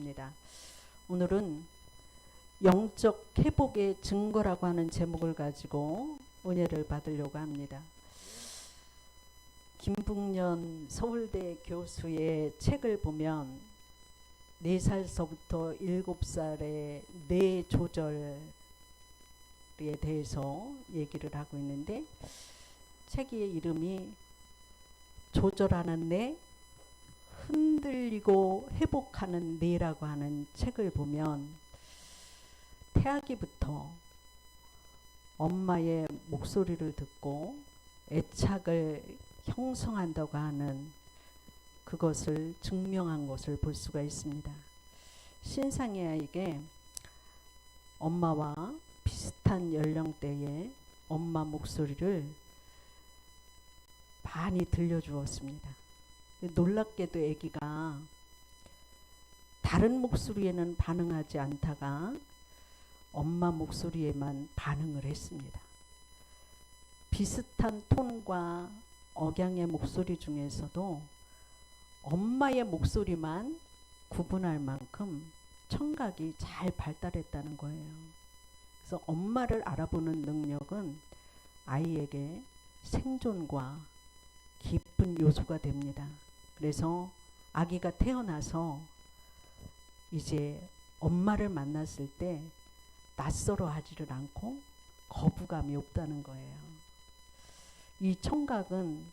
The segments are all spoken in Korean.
합니다. 오늘은 영적 회복의 증거라고 하는 제목을 가지고 은혜를 받으려고 합니다. 김북년 서울대 교수의 책을 보면 4살서부터 7살의 뇌 조절에 대해서 얘기를 하고 있는데, 책의 이름이 조절하는 뇌, 흔들리고 회복하는 뇌라고 하는 책을 보면, 태아기부터 엄마의 목소리를 듣고 애착을 형성한다고 하는 그것을 증명한 것을 볼 수가 있습니다. 신상의 아이에게 엄마와 비슷한 연령대의 엄마 목소리를 많이 들려주었습니다. 놀랍게도 아기가 다른 목소리에는 반응하지 않다가 엄마 목소리에만 반응을 했습니다. 비슷한 톤과 억양의 목소리 중에서도 엄마의 목소리만 구분할 만큼 청각이 잘 발달했다는 거예요. 그래서 엄마를 알아보는 능력은 아이에게 생존과 깊은 요소가 됩니다. 그래서 아기가 태어나서 이제 엄마를 만났을 때 낯설어 하지를 않고 거부감이 없다는 거예요. 이 청각은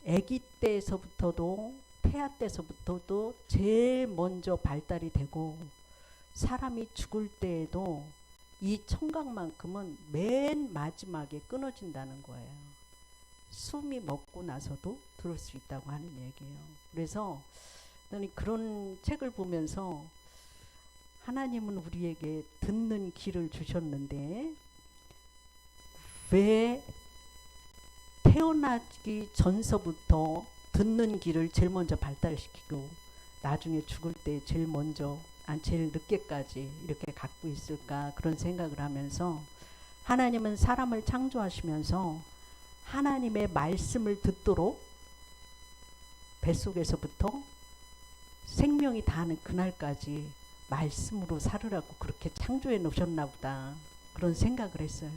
아기 때에서부터도 태아 때서부터도 제일 먼저 발달이 되고, 사람이 죽을 때에도 이 청각만큼은 맨 마지막에 끊어진다는 거예요. 숨이 멎고 나서도 들을 수 있다고 하는 얘기예요. 그래서 저는 그런 책을 보면서 하나님은 우리에게 듣는 귀를 주셨는데 왜 태어나기 전서부터 듣는 귀를 제일 먼저 발달시키고 나중에 죽을 때 제일 늦게까지 이렇게 갖고 있을까, 그런 생각을 하면서, 하나님은 사람을 창조하시면서 하나님의 말씀을 듣도록 뱃속에서부터 생명이 닿는 그날까지 말씀으로 살으라고 그렇게 창조해 놓으셨나 보다, 그런 생각을 했어요.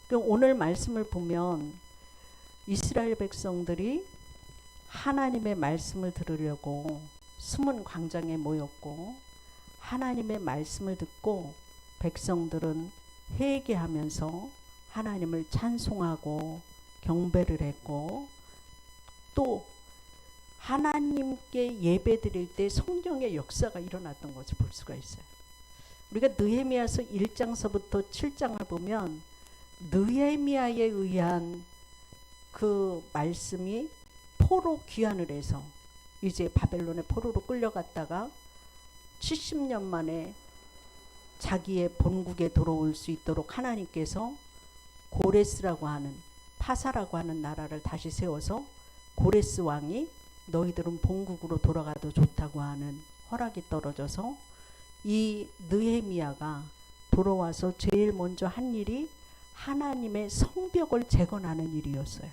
그럼 오늘 말씀을 보면 이스라엘 백성들이 하나님의 말씀을 들으려고 숨은 광장에 모였고, 하나님의 말씀을 듣고 백성들은 회개하면서 하나님을 찬송하고 경배를 했고, 또 하나님께 예배드릴 때 성령의 역사가 일어났던 것을 볼 수가 있어요. 우리가 느헤미야서 1장서부터 7장을 보면 느헤미야에 의한 그 말씀이 포로 귀환을 해서 이제 바벨론의 포로로 끌려갔다가 70년 만에 자기의 본국에 돌아올 수 있도록 하나님께서 고레스라고 하는, 파사라고 하는 나라를 다시 세워서 고레스 왕이 너희들은 본국으로 돌아가도 좋다고 하는 허락이 떨어져서 이 느헤미야가 돌아와서 제일 먼저 한 일이 하나님의 성벽을 재건하는 일이었어요.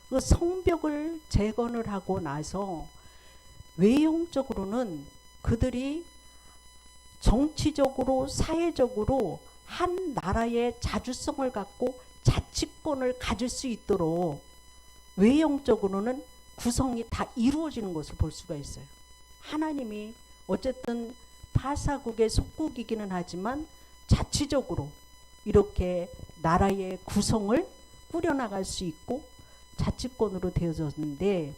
그 성벽을 재건을 하고 나서 외형적으로는 그들이 정치적으로 사회적으로 한 나라의 자주성을 갖고 자치권을 가질 수 있도록 외형적으로는 구성이 다 이루어지는 것을 볼 수가 있어요. 하나님이 어쨌든 파사국의 속국이기는 하지만 자치적으로 이렇게 나라의 구성을 꾸려나갈 수 있고 자치권으로 되어졌는데,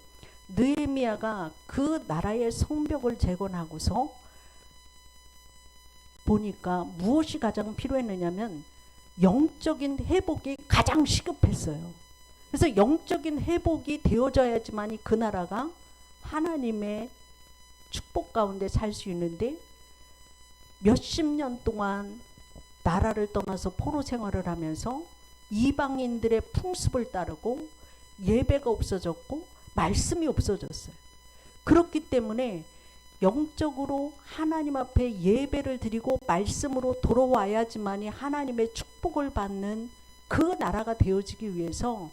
느헤미야가 그 나라의 성벽을 재건하고서 보니까 무엇이 가장 필요했느냐면 영적인 회복이 가장 시급했어요. 그래서 영적인 회복이 되어져야지만이 그 나라가 하나님의 축복 가운데 살 수 있는데, 몇십 년 동안 나라를 떠나서 포로 생활을 하면서 이방인들의 풍습을 따르고 예배가 없어졌고 말씀이 없어졌어요. 그렇기 때문에 영적으로 하나님 앞에 예배를 드리고 말씀으로 돌아와야지만이 하나님의 축복을 받는 그 나라가 되어지기 위해서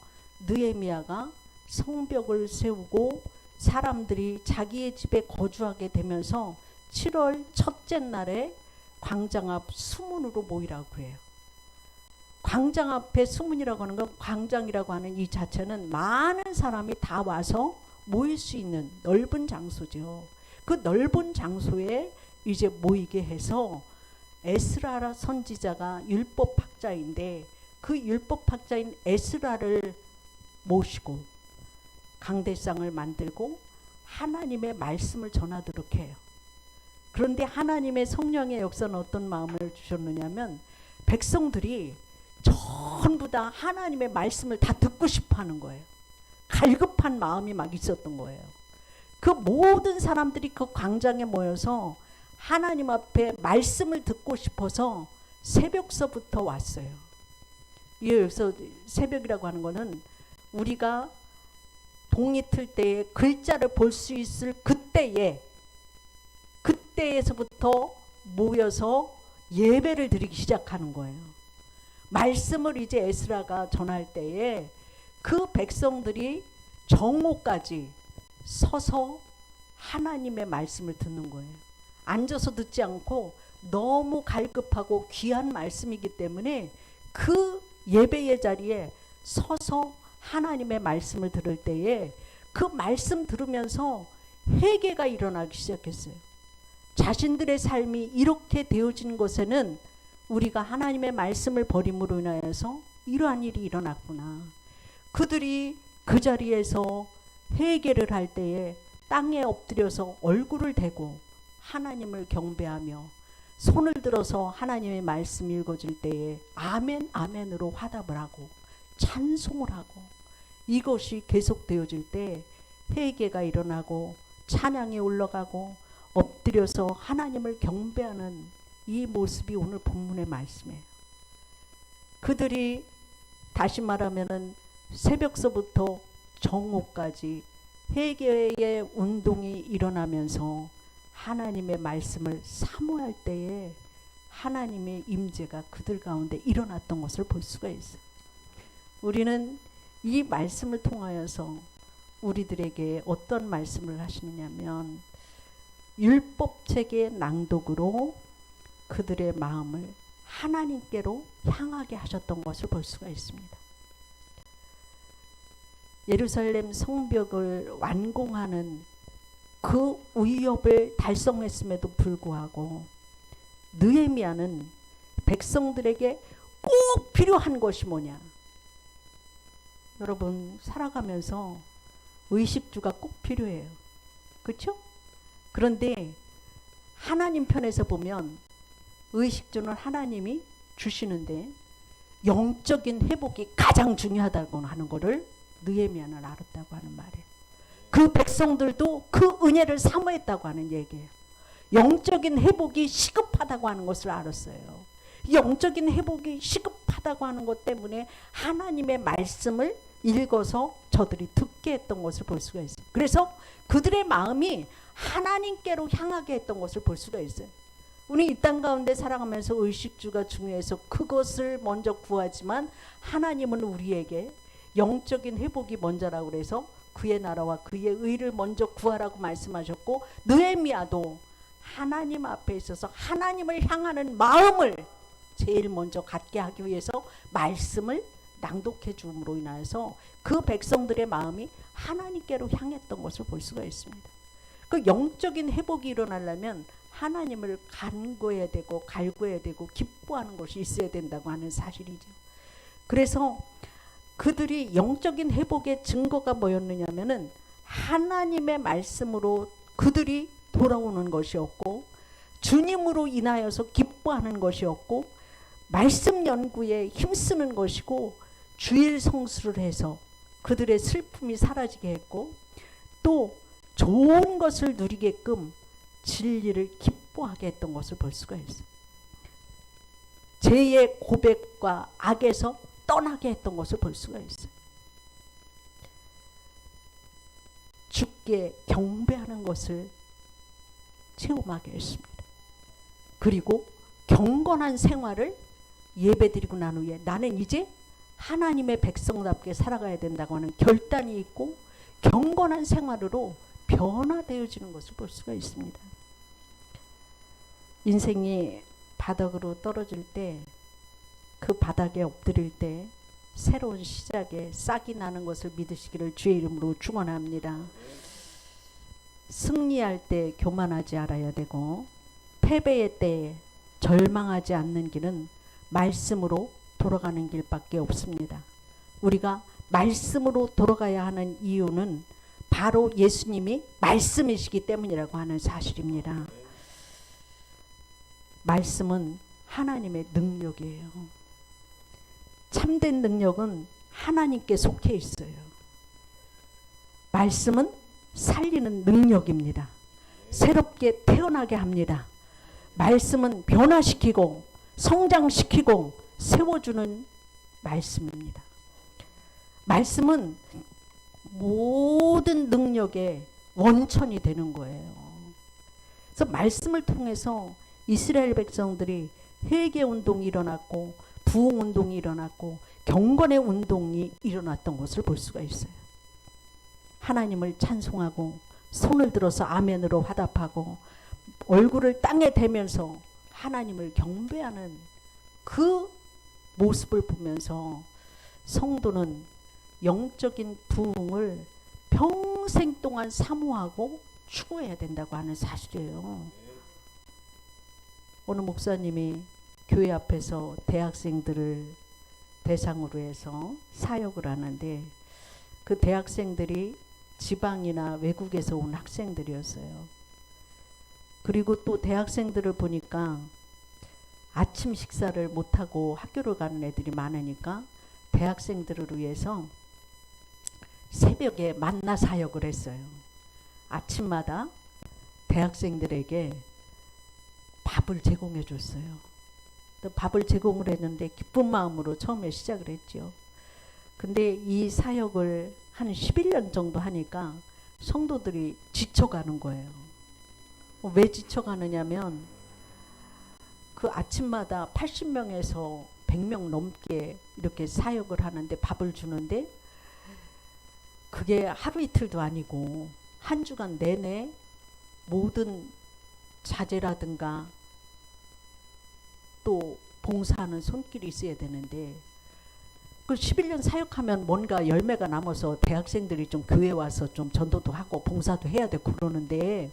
느헤미야가 성벽을 세우고 사람들이 자기의 집에 거주하게 되면서 7월 첫째 날에 광장 앞 수문으로 모이라고 해요. 광장 앞에 수문이라고 하는 건, 광장이라고 하는 이 자체는 많은 사람이 다 와서 모일 수 있는 넓은 장소죠. 그 넓은 장소에 이제 모이게 해서 에스라 선지자가 율법학자인데 그 율법학자인 에스라를 모시고 강대상을 만들고 하나님의 말씀을 전하도록 해요. 그런데 하나님의 성령의 역사는 어떤 마음을 주셨느냐면 백성들이 전부 다 하나님의 말씀을 다 듣고 싶어 하는 거예요. 갈급한 마음이 막 있었던 거예요. 그 모든 사람들이 그 광장에 모여서 하나님 앞에 말씀을 듣고 싶어서 새벽서부터 왔어요. 여기서 새벽이라고 하는 거는 우리가 동이 틀 때에 글자를 볼 수 있을 그때에서부터 모여서 예배를 드리기 시작하는 거예요. 말씀을 이제 에스라가 전할 때에 그 백성들이 정오까지 서서 하나님의 말씀을 듣는 거예요. 앉아서 듣지 않고 너무 갈급하고 귀한 말씀이기 때문에 그 예배의 자리에 서서 하나님의 말씀을 들을 때에 그 말씀 들으면서 회개가 일어나기 시작했어요. 자신들의 삶이 이렇게 되어진 것에는 우리가 하나님의 말씀을 버림으로 인하여서 이러한 일이 일어났구나. 그들이 그 자리에서 회개를 할 때에 땅에 엎드려서 얼굴을 대고 하나님을 경배하며 손을 들어서 하나님의 말씀 읽어질 때에 아멘 아멘으로 화답을 하고 찬송을 하고 이것이 계속되어질 때 회개가 일어나고 찬양이 올라가고 엎드려서 하나님을 경배하는 이 모습이 오늘 본문의 말씀이에요. 그들이 다시 말하면은 새벽서부터 정오까지 회개의 운동이 일어나면서 하나님의 말씀을 사모할 때에 하나님의 임재가 그들 가운데 일어났던 것을 볼 수가 있어요. 우리는 이 말씀을 통하여서 우리들에게 어떤 말씀을 하시느냐면 율법책의 낭독으로 그들의 마음을 하나님께로 향하게 하셨던 것을 볼 수가 있습니다. 예루살렘 성벽을 완공하는 그 위협을 달성했음에도 불구하고 느헤미야는 백성들에게 꼭 필요한 것이 뭐냐? 여러분 살아가면서 의식주가 꼭 필요해요. 그렇죠? 그런데 하나님 편에서 보면 의식주는 하나님이 주시는데 영적인 회복이 가장 중요하다고 하는 것을 느헤미야는 알았다고 하는 말이에요. 그 백성들도 그 은혜를 사모했다고 하는 얘기예요. 영적인 회복이 시급하다고 하는 것을 알았어요. 영적인 회복이 시급하다고 하는 것 때문에 하나님의 말씀을 읽어서 저들이 듣게 했던 것을 볼 수가 있어요. 그래서 그들의 마음이 하나님께로 향하게 했던 것을 볼 수가 있어요. 우리 이 땅 가운데 살아가면서 의식주가 중요해서 그것을 먼저 구하지만 하나님은 우리에게 영적인 회복이 먼저라고 그래서 그의 나라와 그의 의를 먼저 구하라고 말씀하셨고 느헤미야도 하나님 앞에 있어서 하나님을 향하는 마음을 제일 먼저 갖게 하기 위해서 말씀을 낭독해 줌으로 인하여서 그 백성들의 마음이 하나님께로 향했던 것을 볼 수가 있습니다. 그 영적인 회복이 일어나려면 하나님을 간구해야 되고 갈구해야 되고 기뻐하는 것이 있어야 된다고 하는 사실이죠. 그래서 그들이 영적인 회복의 증거가 뭐였느냐면은 하나님의 말씀으로 그들이 돌아오는 것이었고 주님으로 인하여서 기뻐하는 것이었고 말씀 연구에 힘쓰는 것이고 주일 성수를 해서 그들의 슬픔이 사라지게 했고 또 좋은 것을 누리게끔 진리를 기뻐하게 했던 것을 볼 수가 있어요. 죄의 고백과 악에서 떠나게 했던 것을 볼 수가 있어요. 주께 경배하는 것을 체험하게 했습니다. 그리고 경건한 생활을 예배드리고 난 후에 나는 이제 하나님의 백성답게 살아가야 된다고 하는 결단이 있고 경건한 생활으로 변화되어지는 것을 볼 수가 있습니다. 인생이 바닥으로 떨어질 때, 그 바닥에 엎드릴 때 새로운 시작에 싹이 나는 것을 믿으시기를 주의 이름으로 축원합니다. 승리할 때 교만하지 않아야 되고, 패배의 때에 절망하지 않는 길은 말씀으로 돌아가는 길밖에 없습니다. 우리가 말씀으로 돌아가야 하는 이유는 바로 예수님이 말씀이시기 때문이라고 하는 사실입니다. 말씀은 하나님의 능력이에요. 참된 능력은 하나님께 속해 있어요. 말씀은 살리는 능력입니다. 새롭게 태어나게 합니다. 말씀은 변화시키고 성장시키고 세워주는 말씀입니다. 말씀은 모든 능력의 원천이 되는 거예요. 그래서 말씀을 통해서 이스라엘 백성들이 회개 운동이 일어났고, 부흥 운동이 일어났고, 경건의 운동이 일어났던 것을 볼 수가 있어요. 하나님을 찬송하고 손을 들어서 아멘으로 화답하고 얼굴을 땅에 대면서 하나님을 경배하는 그 모습을 보면서 성도는 영적인 부흥을 평생 동안 사모하고 추구해야 된다고 하는 사실이에요. 오늘 목사님이 교회 앞에서 대학생들을 대상으로 해서 사역을 하는데, 그 대학생들이 지방이나 외국에서 온 학생들이었어요. 그리고 또 대학생들을 보니까 아침 식사를 못하고 학교를 가는 애들이 많으니까 대학생들을 위해서 새벽에 만나 사역을 했어요. 아침마다 대학생들에게 밥을 제공해 줬어요. 또 밥을 제공을 했는데 기쁜 마음으로 처음에 시작을 했죠. 근데 이 사역을 한 11년 정도 하니까 성도들이 지쳐가는 거예요. 왜 지쳐가느냐면, 그 아침마다 80명에서 100명 넘게 이렇게 사역을 하는데 밥을 주는데, 그게 하루 이틀도 아니고 한 주간 내내 모든 자재라든가 또 봉사하는 손길이 있어야 되는데, 그 11년 사역하면 뭔가 열매가 남아서 대학생들이 좀 교회 와서 좀 전도도 하고 봉사도 해야 되고 그러는데,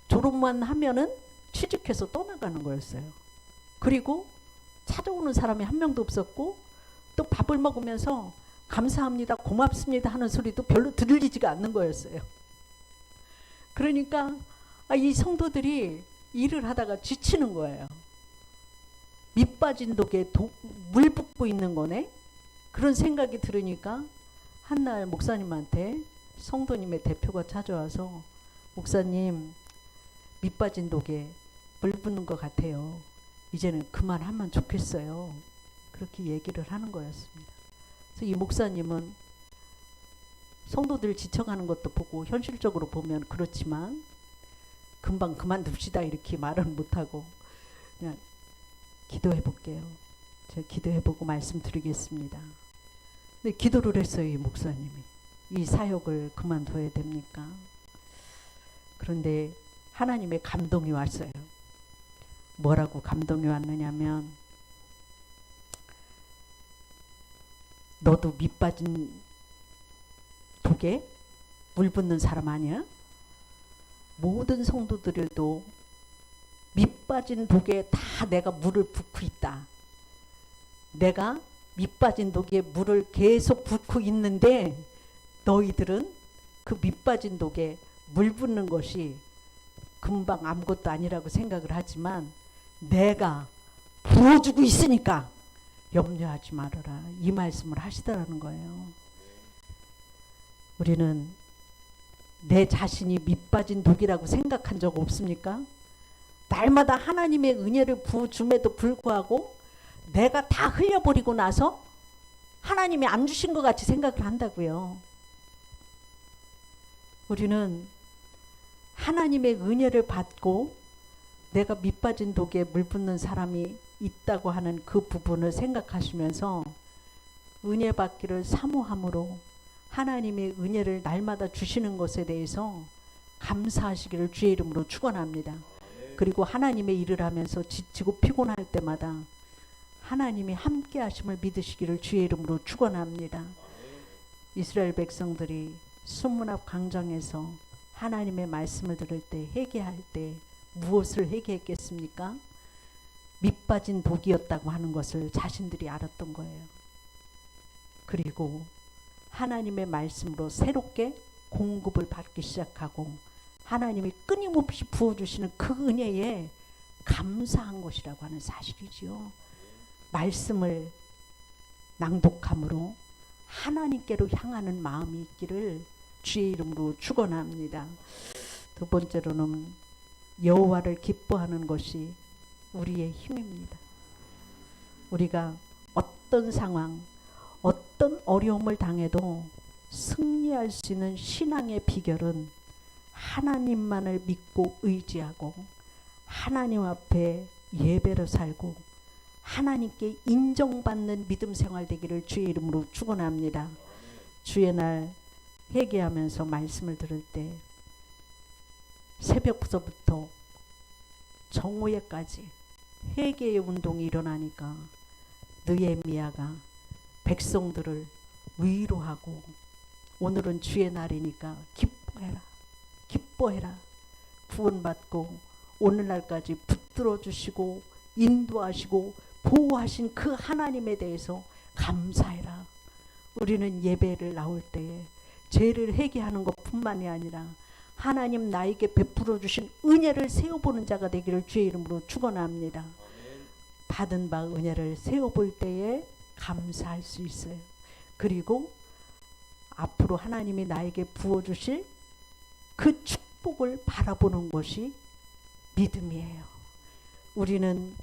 졸업만 하면은 취직해서 떠나가는 거였어요. 그리고 찾아오는 사람이 한 명도 없었고, 또 밥을 먹으면서 감사합니다, 고맙습니다 하는 소리도 별로 들리지가 않는 거였어요. 그러니까 이 성도들이 일을 하다가 지치는 거예요. 밑 빠진 독에 물 붓고 있는 거네? 그런 생각이 들으니까 한날 목사님한테 성도님의 대표가 찾아와서, 목사님, 밑 빠진 독에 물 붓는 것 같아요. 이제는 그만하면 좋겠어요. 그렇게 얘기를 하는 거였습니다. 그래서 이 목사님은 성도들 지쳐가는 것도 보고 현실적으로 보면 그렇지만 금방 그만둡시다 이렇게 말은 못하고 그냥 기도해 볼게요. 제가 기도해 보고 말씀드리겠습니다. 근데 기도를 했어요. 이 목사님이. 이 사역을 그만둬야 됩니까? 그런데 하나님의 감동이 왔어요. 뭐라고 감동이 왔느냐면, 너도 밑 빠진 독에 물 붓는 사람 아니야? 모든 성도들도 밑 빠진 독에 다 내가 물을 붓고 있다. 내가 밑 빠진 독에 물을 계속 붓고 있는데, 너희들은 그 밑 빠진 독에 물 붓는 것이 금방 아무것도 아니라고 생각을 하지만 내가 부어주고 있으니까 염려하지 말아라, 이 말씀을 하시더라는 거예요. 우리는 내 자신이 밑 빠진 독이라고 생각한 적 없습니까? 날마다 하나님의 은혜를 부어줌에도 불구하고 내가 다 흘려버리고 나서 하나님이 안 주신 것 같이 생각을 한다고요. 우리는 하나님의 은혜를 받고 내가 밑 빠진 독에 물 붓는 사람이 있다고 하는 그 부분을 생각하시면서 은혜 받기를 사모함으로 하나님의 은혜를 날마다 주시는 것에 대해서 감사하시기를 주의 이름으로 축원합니다. 그리고 하나님의 일을 하면서 지치고 피곤할 때마다 하나님이 함께 하심을 믿으시기를 주의 이름으로 축원합니다. 이스라엘 백성들이 수문앞 광장에서 하나님의 말씀을 들을 때, 회개할 때 무엇을 회개했겠습니까? 밑빠진 독이었다고 하는 것을 자신들이 알았던 거예요. 그리고 하나님의 말씀으로 새롭게 공급을 받기 시작하고 하나님이 끊임없이 부어주시는 그 은혜에 감사한 것이라고 하는 사실이지요. 말씀을 낭독함으로 하나님께로 향하는 마음이 있기를 주의 이름으로 축원합니다. 두 번째로는 여호와를 기뻐하는 것이 우리의 힘입니다. 우리가 어떤 상황, 어떤 어려움을 당해도 승리할 수 있는 신앙의 비결은 하나님만을 믿고 의지하고 하나님 앞에 예배로 살고 하나님께 인정받는 믿음 생활 되기를 주의 이름으로 축원합니다. 주의 날 회개하면서 말씀을 들을 때 새벽부터 정오에까지 회개의 운동이 일어나니까 느헤미야가 백성들을 위로하고 오늘은 주의 날이니까 기뻐해라, 기뻐해라. 구원받고 오늘날까지 붙들어 주시고 인도하시고 보호하신 그 하나님에 대해서 감사해라. 우리는 예배를 나올 때에 죄를 회개하는 것뿐만이 아니라 하나님 나에게 베풀어 주신 은혜를 세어보는 자가 되기를 주의 이름으로 축원합니다. 받은 바 은혜를 세어볼 때에 감사할 수 있어요. 그리고 앞으로 하나님이 나에게 부어주실 그 축복을 바라보는 것이 믿음이에요. 우리는